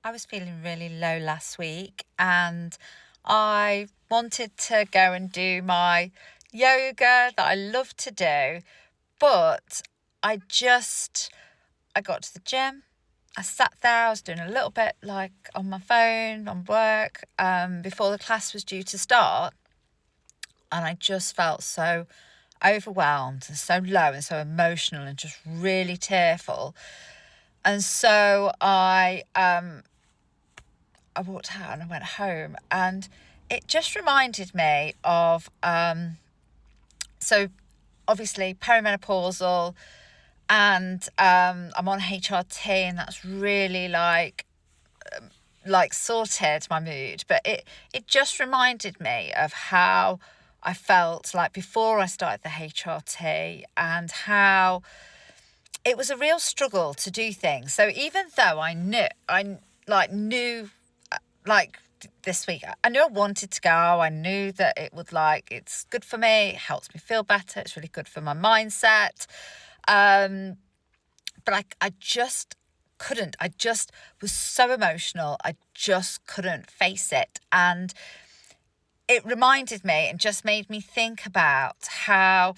I was feeling really low last week and I wanted to go and do my yoga that I love to do, but I got to the gym. I sat there, I was doing a little bit like on my phone, on work, before the class was due to start. And I just felt so overwhelmed and so low and so emotional and just really tearful. And so I walked out and I went home, and it just reminded me of so obviously perimenopausal, and I'm on HRT, and that's really like sorted my mood. But it just reminded me of how I felt like before I started the HRT, and how it was a real struggle to do things. So even though I knew like this week, I knew I wanted to go. I knew that it's good for me. It helps me feel better. It's really good for my mindset. But I just couldn't. I just was so emotional. I just couldn't face it. And it reminded me and just made me think about how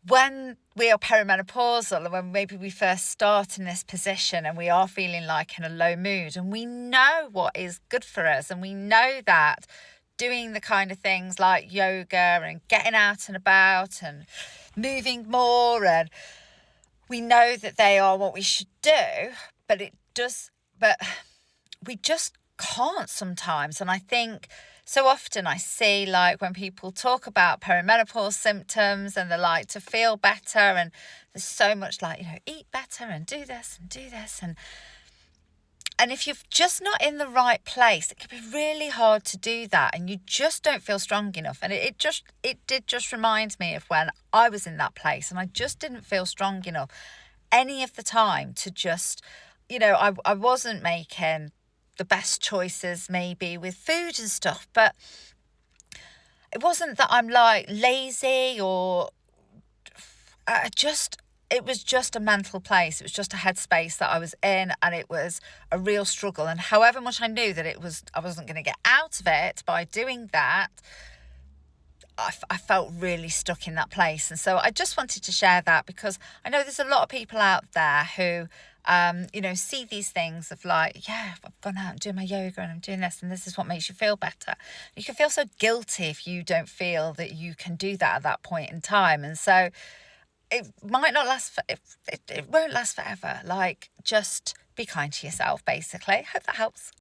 when we are perimenopausal, and when maybe we first start in this position and we are feeling like in a low mood, and we know what is good for us, and we know that doing the kind of things like yoga and getting out and about and moving more, and we know that they are what we should do, but we just can't sometimes. And I think so often I see, like, when people talk about perimenopause symptoms and they like to feel better, and there's so much like, eat better and do this and do this. And if you're just not in the right place, it can be really hard to do that, and you just don't feel strong enough. And it did just remind me of when I was in that place, and I just didn't feel strong enough any of the time to just, I wasn't making the best choices maybe with food and stuff, but it wasn't that I'm like lazy, or it was just a mental place. It was just a headspace that I was in, and it was a real struggle. And however much I knew that I wasn't going to get out of it by doing that, I felt really stuck in that place. And so I just wanted to share that, because I know there's a lot of people out there who, see these things of like, yeah, I've gone out and doing my yoga and I'm doing this, and this is what makes you feel better. You can feel so guilty if you don't feel that you can do that at that point in time. And so it might not last, it won't last forever. Like, just be kind to yourself, basically. Hope that helps.